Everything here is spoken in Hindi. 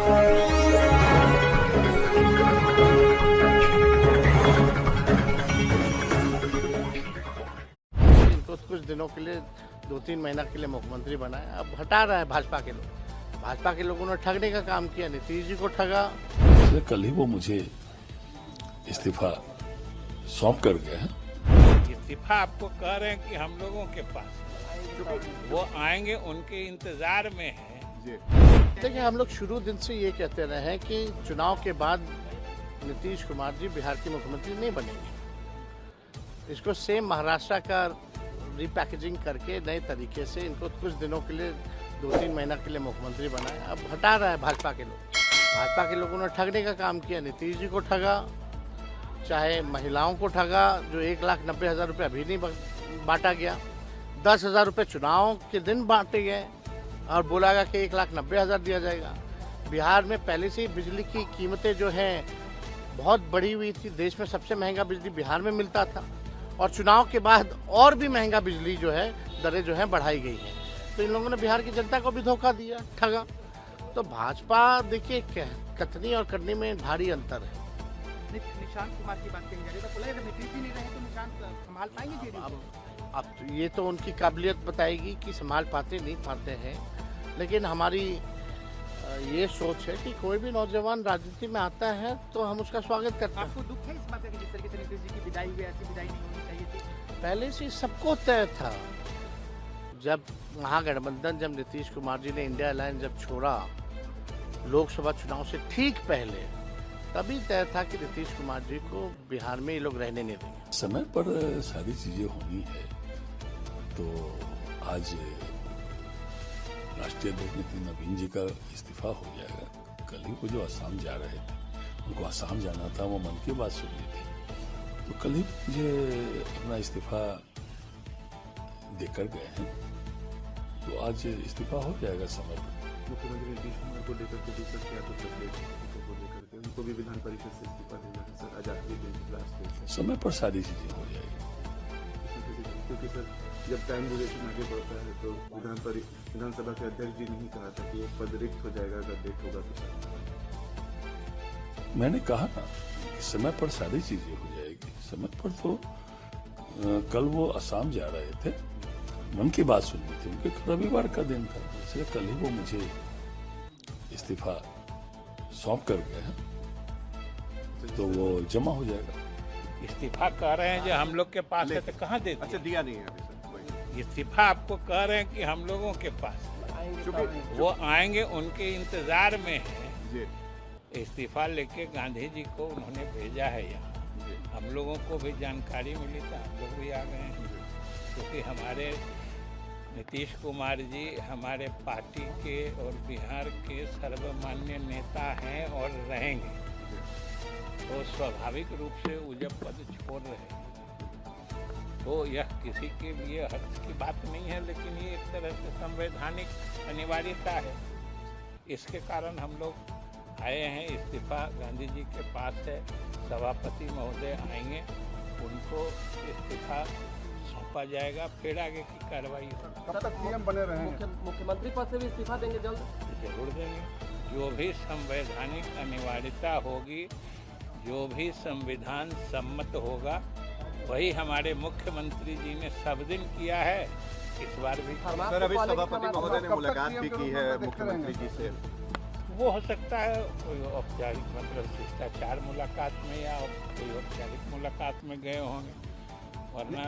इनको कुछ दिनों के लिए 2-3 महीना के लिए मुख्यमंत्री बनाया, अब हटा रहा है भाजपा के लोग। भाजपा के लोगों ने ठगने का काम किया, नीतीश जी को ठगा। कल ही वो मुझे इस्तीफा सौंप कर गए हैं। इस्तीफा आपको कह रहे हैं कि हम लोगों के पास वो आएंगे, उनके इंतजार में है। देखिए, हम लोग शुरू दिन से ये कहते रहे हैं कि चुनाव के बाद नीतीश कुमार जी बिहार के मुख्यमंत्री नहीं बनेंगे। इसको सेम महाराष्ट्र का रीपैकेजिंग करके नए तरीके से इनको कुछ दिनों के लिए 2-3 महीना के लिए मुख्यमंत्री बनाया, अब हटा रहा है भाजपा के लोग। भाजपा के लोगों ने ठगने का काम किया, नीतीश जी को ठगा, चाहे महिलाओं को ठगा जो 1,90,000 रुपये अभी नहीं बांटा गया, 10,000 रुपये चुनाव के दिन बांटे गए और बोला गया कि 1,90,000 दिया जाएगा। बिहार में पहले से ही बिजली की कीमतें जो हैं बहुत बढ़ी हुई थी, देश में सबसे महंगा बिजली बिहार में मिलता था और चुनाव के बाद और भी महंगा बिजली जो है दरें जो हैं बढ़ाई गई हैं। तो इन लोगों ने बिहार की जनता को भी धोखा दिया, ठगा। तो भाजपा देखिए कथनी और करनी में भारी अंतर है। निशांत कुमार की बात कही जा रही है, तो बोला नीतीश जी नहीं रहे तो निशांत संभाल पाएंगे जेडीयू? अब ये तो उनकी काबिलियत बताएगी कि संभाल पाते नहीं पाते हैं, लेकिन हमारी ये सोच है कि कोई भी नौजवान राजनीति में आता है तो हम उसका स्वागत करते हैं। आपको दुख है इस बात का कि जिस तरीके से नीतीश जी की विदाई हुई, ऐसी विदाई नहीं होनी चाहिए थी? पहले से सबको तय था। जब महागठबंधन, जब नीतीश कुमार जी ने इंडिया अलायंस जब छोड़ा लोकसभा चुनाव से ठीक पहले, तभी तय था कि नीतीश कुमार जी को बिहार में ये लोग रहने नहीं देंगे। समय पर सारी चीजें होनी है। तो आज राष्ट्रीय अध्यक्ष नितिन नवीन जी का इस्तीफा हो जाएगा। कल ही वो जो असम जा रहे थे, उनको असम जाना था, वो मन की बात सुननी थी, तो कल ही मुझे अपना इस्तीफा देकर गए हैं। तो आज इस्तीफा हो जाएगा समय पर। मुख्यमंत्री नीतीश कुमार को लेकर के दूसरा क्या कुछ को लेकर के उनको भी विधान परिषद से इस्तीफा देना है सर, आजादी समय पर सारी चीजें हो जाएगी। क्योंकि सर जब टाइम ड्यूरेशन आगे बढ़ता है तो विधानसभा के अध्यक्ष जी ने ही कहा था कि ये पद रिक्त हो जाएगा अगर डेट होगा तो सर। मैंने कहा ना समय पर सारी चीजें हो जाएगी। समय पर तो कल वो असम जा रहे थे, मन की बात सुननी थी, उनके रविवार का दिन था, इसलिए कल ही वो मुझे इस्तीफा सौंप कर गए हैं, तो वो जमा हो जाएगा। इस्तीफा कह रहे हैं जो हम लोग के पास है, तो कहाँ दे दिया? अच्छा, दिया नहीं है अभी सर। इस्तीफा आपको कह रहे हैं कि हम लोगों के पास वो आएंगे, उनके इंतजार में है। इस्तीफा लेके गांधी जी को उन्होंने भेजा है यहाँ। हम लोगों को भी जानकारी मिली तो हम लोग भी आ गए हैं, क्योंकि हमारे नीतीश कुमार जी हमारे पार्टी के और बिहार के सर्वमान्य नेता हैं और रहेंगे। तो स्वाभाविक रूप से वो जब पद छोड़ रहे हैं तो यह किसी के लिए हर्ष की बात नहीं है, लेकिन ये एक तरह से संवैधानिक अनिवार्यता है। इसके कारण हम लोग आए हैं। इस्तीफा गांधी जी के पास है, सभापति महोदय आएंगे, उनको इस्तीफा सौंपा जाएगा, फिर आगे की कार्रवाई होगी। मुख्यमंत्री पद से भी इस्तीफा देंगे जल्द? जरूर देंगे। जो भी संवैधानिक अनिवार्यता होगी, जो भी संविधान सम्मत होगा, वही हमारे मुख्यमंत्री जी ने सब दिन किया है, इस बार भी। सर, अभी सभापति महोदय ने मुलाकात भी की है मुख्यमंत्री जी से। वो हो सकता है कोई औपचारिक, मतलब शिष्टाचार मुलाकात में या कोई औपचारिक मुलाकात में गए होंगे, वरना